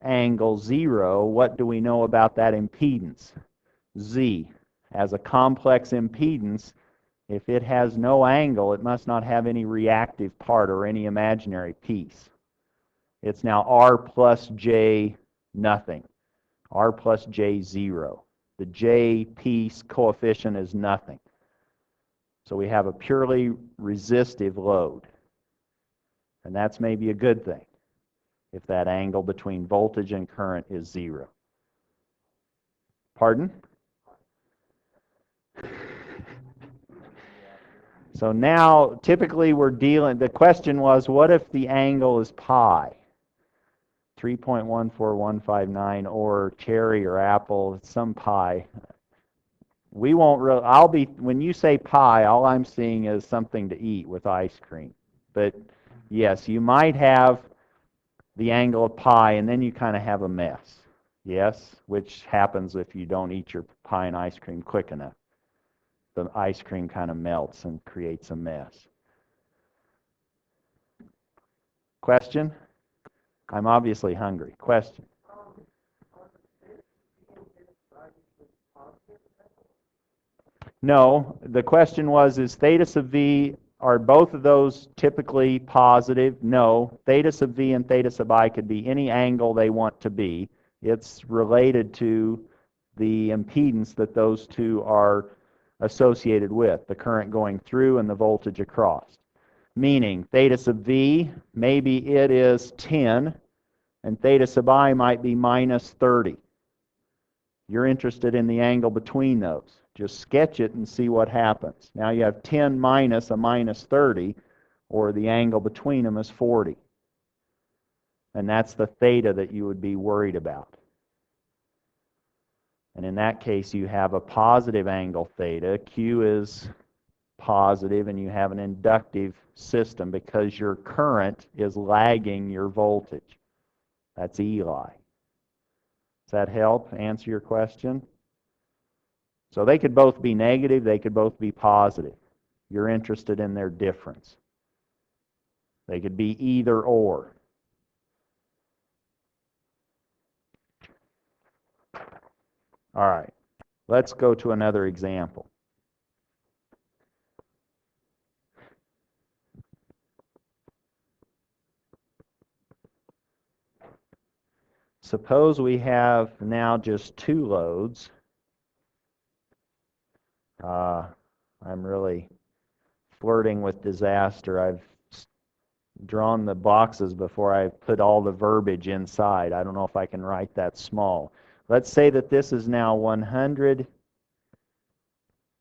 angle 0, what do we know about that impedance? Z. As a complex impedance, if it has no angle, it must not have any reactive part or any imaginary piece. It's now R plus J nothing. R plus J 0. The J piece coefficient is nothing. So we have a purely resistive load. And that's maybe a good thing if that angle between voltage and current is 0. Pardon? So now, typically we're dealing, the question was, what if the angle is pi? 3.14159 or cherry or apple, some pi. We won't really, when you say pi, all I'm seeing is something to eat with ice cream. But yes, you might have the angle of pi and then you kind of have a mess. Yes, which happens if you don't eat your pie and ice cream quick enough. The ice cream kind of melts and creates a mess. Question? I'm obviously hungry. Question? No, the question was, is theta sub V, are both of those typically positive? No, theta sub V and theta sub I could be any angle they want to be. It's related to the impedance that those two are associated with, the current going through and the voltage across. Meaning, theta sub V, maybe it is 10, and theta sub I might be minus 30. You're interested in the angle between those. Just sketch it and see what happens. Now you have 10 minus a minus 30, or the angle between them is 40. And that's the theta that you would be worried about. And in that case, you have a positive angle theta. Q is positive, and you have an inductive system because your current is lagging your voltage. That's Eli. Does that help answer your question? So they could both be negative, they could both be positive. You're interested in their difference. They could be either or. All right, let's go to another example. Suppose we have now just 2 loads. I'm really flirting with disaster. I've drawn the boxes before I put all the verbiage inside. I don't know if I can write that small. Let's say that this is now 100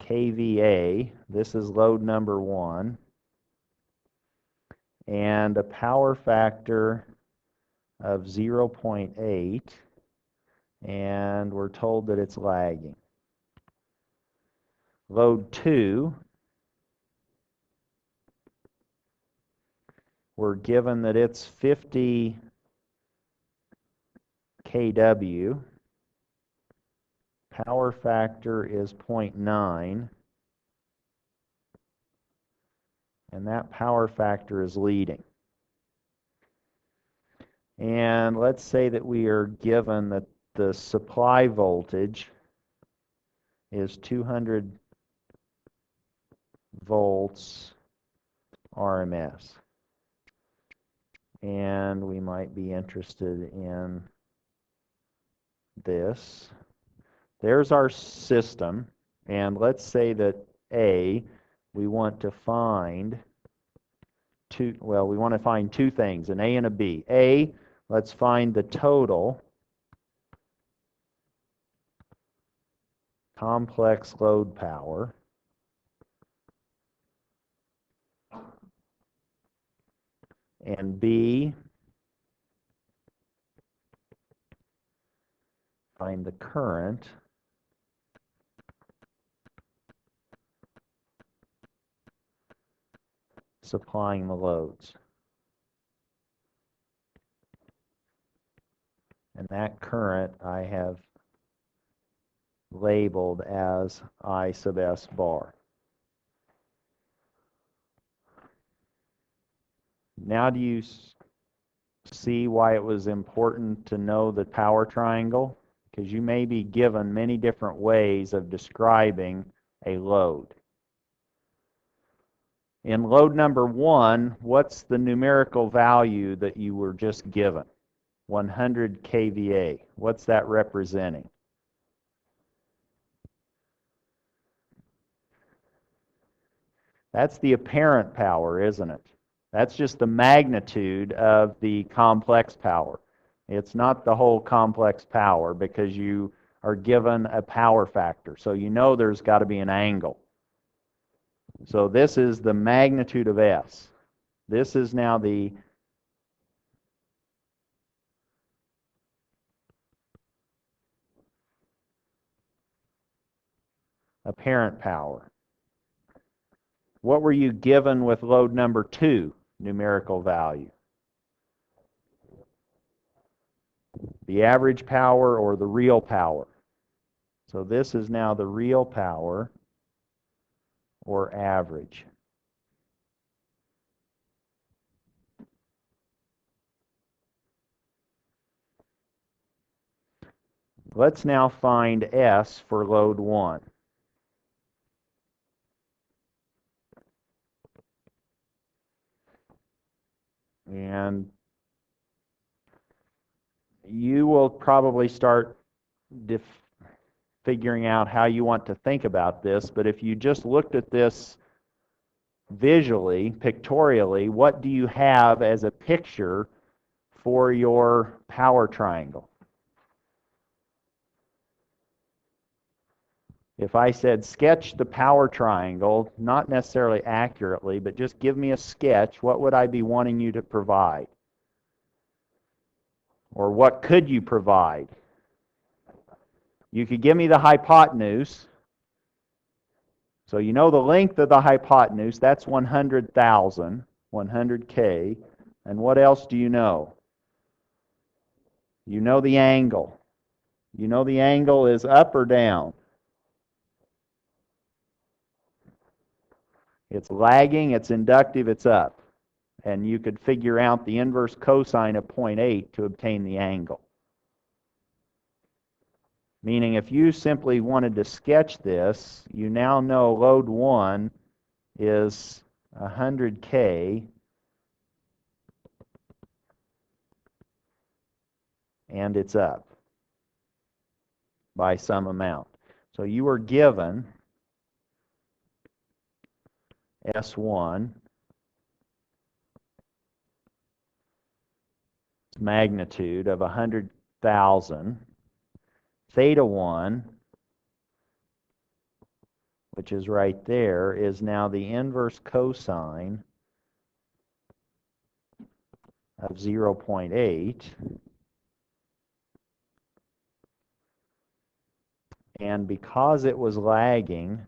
kVA. This is load number 1. And a power factor of 0.8. And we're told that it's lagging. Load 2, we're given that it's 50 kW. Power factor is 0.9. And that power factor is leading. And let's say that we are given that the supply voltage is 200 volts RMS. And we might be interested in this. There's our system. And let's say that A, we want to find we want to find two things, an A and a B. A, let's find the total complex load power. And B, find the current supplying the loads. And that current I have labeled as I sub S bar. Now do you see why it was important to know the power triangle? Because you may be given many different ways of describing a load. In load number 1, what's the numerical value that you were just given? 100 kVA. What's that representing? That's the apparent power, isn't it? That's just the magnitude of the complex power. It's not the whole complex power because you are given a power factor. So you know there's got to be an angle. So this is the magnitude of S. This is now the apparent power. What were you given with load number 2, numerical value? The average power or the real power? So this is now the real power or average. Let's now find S for load 1. And you will probably start figuring out how you want to think about this, but if you just looked at this visually, pictorially, what do you have as a picture for your power triangle? If I said sketch the power triangle, not necessarily accurately, but just give me a sketch, what would I be wanting you to provide? Or what could you provide? You could give me the hypotenuse. So you know the length of the hypotenuse, that's 100,000, 100K. And what else do you know? You know the angle. You know the angle is up or down. It's lagging, it's inductive, it's up. And you could figure out the inverse cosine of 0.8 to obtain the angle. Meaning if you simply wanted to sketch this, you now know load 1 is 100K and it's up by some amount. So you are given S1 magnitude of 100,000. Theta 1, which is right there, is now the inverse cosine of 0.8. And because it was lagging,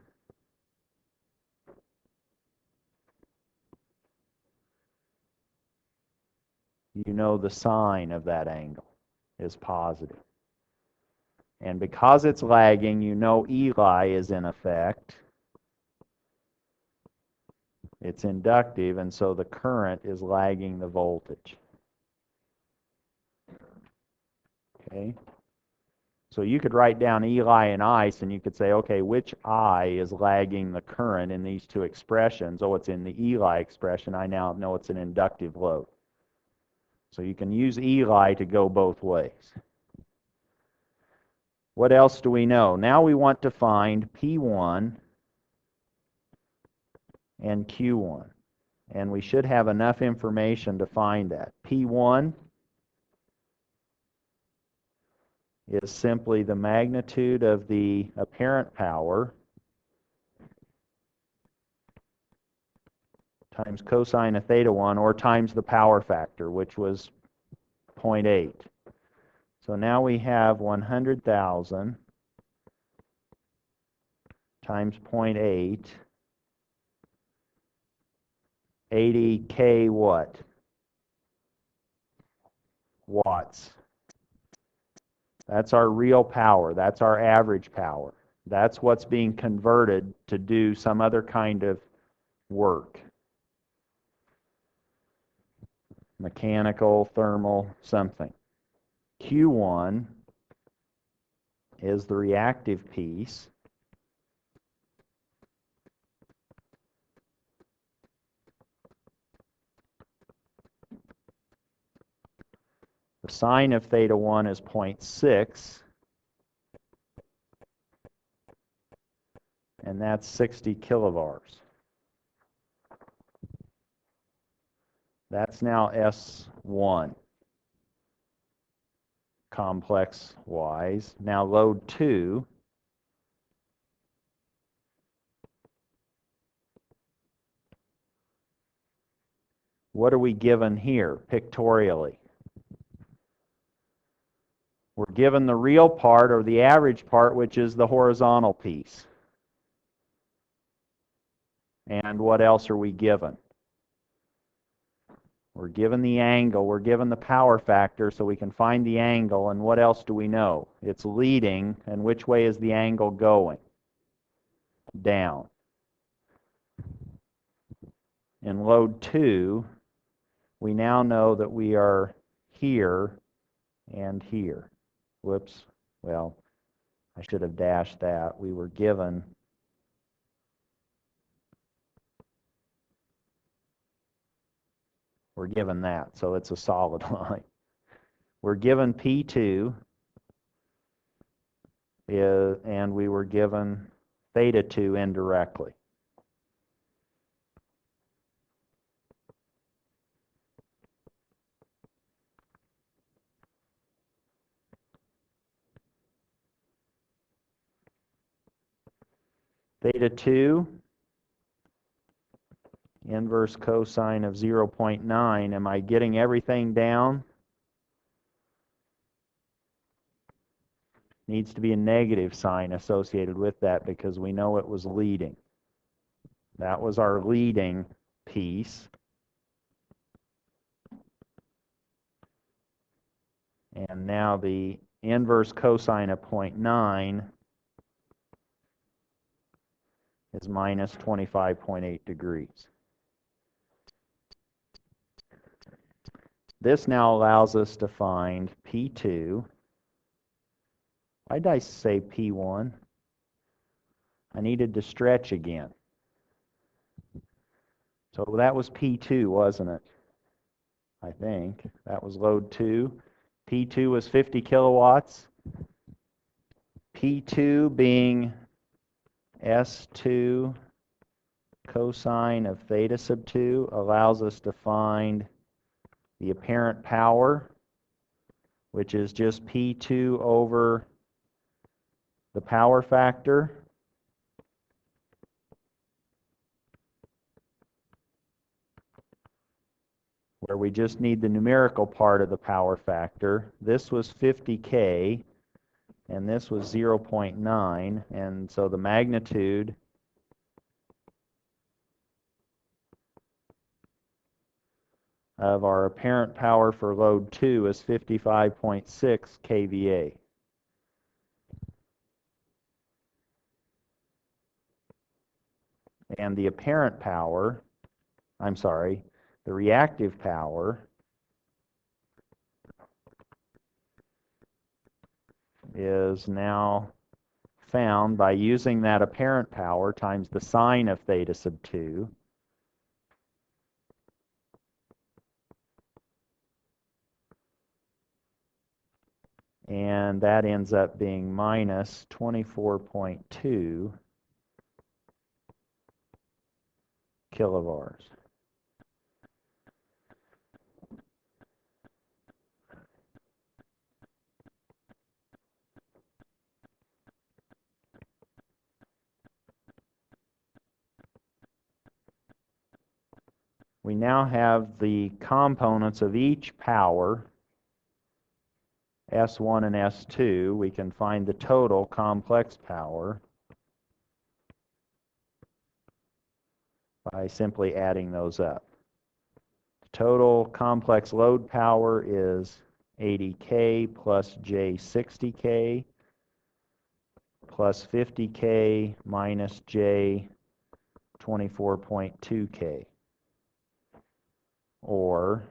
you know the sine of that angle is positive. And because it's lagging, you know Eli is in effect. It's inductive, and so the current is lagging the voltage. Okay? So you could write down Eli and ice, and you could say, okay, which I is lagging the current in these two expressions? Oh, it's in the Eli expression. I now know it's an inductive load. So you can use Eli to go both ways. What else do we know? Now we want to find P1 and Q1. And we should have enough information to find that. P1 is simply the magnitude of the apparent power times cosine of theta 1, or times the power factor, which was 0.8. So now we have 100,000 times 0.8, 80 K what? Watts. That's our real power. That's our average power. That's what's being converted to do some other kind of work. Mechanical, thermal, something. Q1 is the reactive piece. The sine of theta 1 is 0.6, and that's 60 kilobars. That's now S1, complex-wise. Now load 2. What are we given here, pictorially? We're given the real part, or the average part, which is the horizontal piece. And what else are we given? We're given the angle, we're given the power factor, so we can find the angle, and what else do we know? It's leading, and which way is the angle going? Down. In load 2, we now know that we are here and here. Whoops, well, I should have dashed that. We were given that, so it's a solid line. We're given P2, and we were given theta 2 indirectly. Theta 2, inverse cosine of 0.9. Am I getting everything down? Needs to be a negative sign associated with that because we know it was leading. That was our leading piece. And now the inverse cosine of 0.9 is minus 25.8 degrees. This now allows us to find P2. Why did I say P1? I needed to stretch again. So that was P2, wasn't it? I think. That was load 2. P2 was 50 kilowatts. P2 being S2 cosine of theta sub 2 allows us to find the apparent power which is just P2 over the power factor. Where we just need the numerical part of the power factor. This was 50K, and this was 0.9, and so the magnitude of our apparent power for load 2 is 55.6 kVA. And the apparent power, the reactive power is now found by using that apparent power times the sine of theta sub 2. And that ends up being minus 24.2 kilivars. We now have the components of each power, S1 and S2. We can find the total complex power by simply adding those up. Total complex load power is 80K plus J60K plus 50K minus J24.2K, or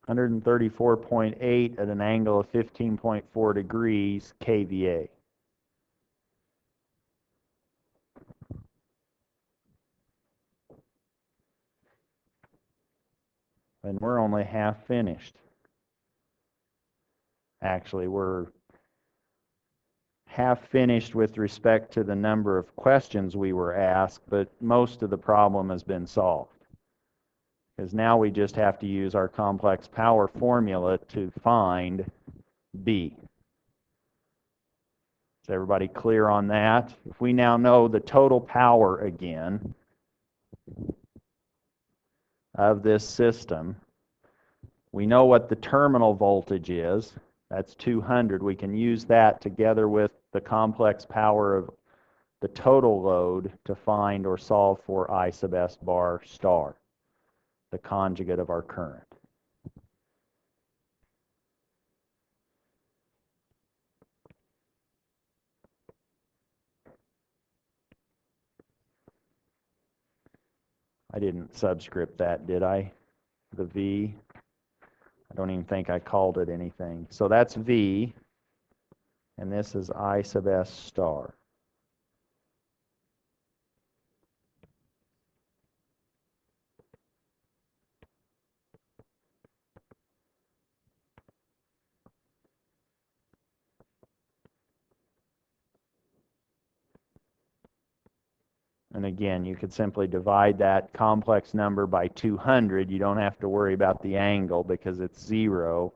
(134.8) at an angle of 15.4 degrees kVA. And we're only half finished. Actually, we're half finished with respect to the number of questions we were asked, but most of the problem has been solved. Because now we just have to use our complex power formula to find B. Is everybody clear on that? If we now know the total power again of this system, we know what the terminal voltage is. That's 200. We can use that together with the complex power of the total load to find or solve for I sub S bar star, the conjugate of our current. I didn't subscript that, did I? The V. I don't even think I called it anything. So that's V, and this is I sub S star. And again, you could simply divide that complex number by 200. You don't have to worry about the angle because it's 0.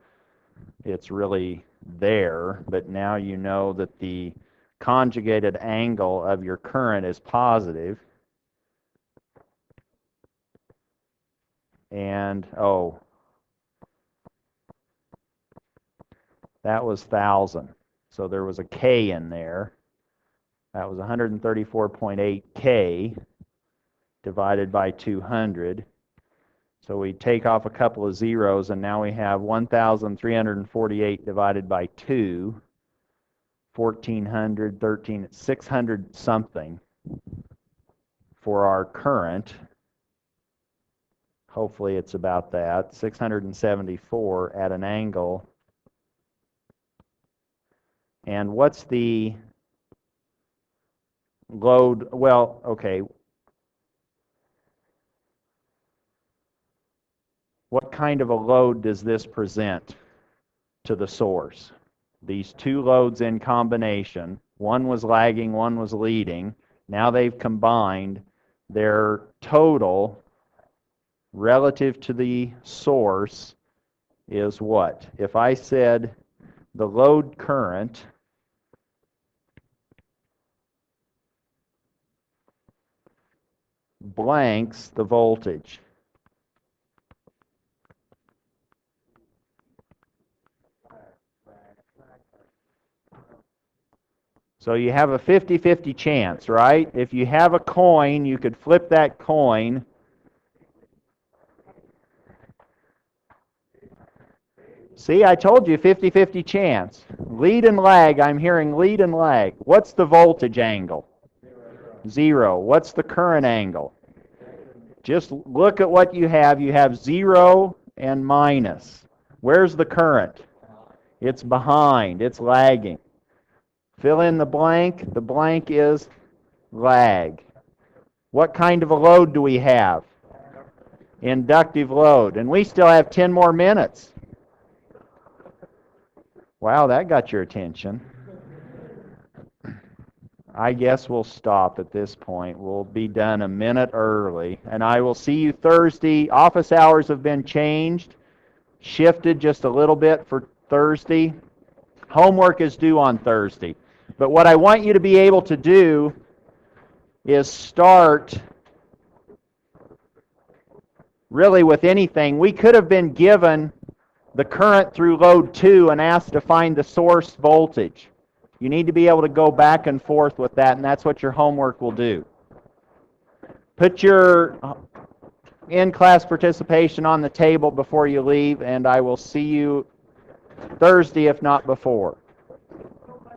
It's really there, but now you know that the conjugated angle of your current is positive. And, oh, that was 1,000. So there was a K in there. That was 134.8 K divided by 200. So we take off a couple of zeros, and now we have 1,348 divided by 2, 1,400, 600 something for our current. Hopefully it's about that, 674 at an angle. And what's the load, well, okay. What kind of a load does this present to the source? These two loads in combination, one was lagging, one was leading. Now they've combined. Their total relative to the source is what? If I said the load current blanks the voltage. So you have a 50-50 chance, right? If you have a coin, you could flip that coin. See, I told you 50-50 chance. Lead and lag, I'm hearing lead and lag. What's the voltage angle? 0. What's the current angle? Just look at what you have. You have 0 and minus. Where's the current? It's behind. It's lagging. Fill in the blank. The blank is lag. What kind of a load do we have? Inductive load. And we still have 10 more minutes. Wow, that got your attention. I guess we'll stop at this point. We'll be done a minute early. And I will see you Thursday. Office hours have been changed, shifted just a little bit for Thursday. Homework is due on Thursday. But what I want you to be able to do is start really with anything. We could have been given the current through load 2 and asked to find the source voltage. You need to be able to go back and forth with that, and that's what your homework will do. Put your in-class participation on the table before you leave, and I will see you Thursday, if not before.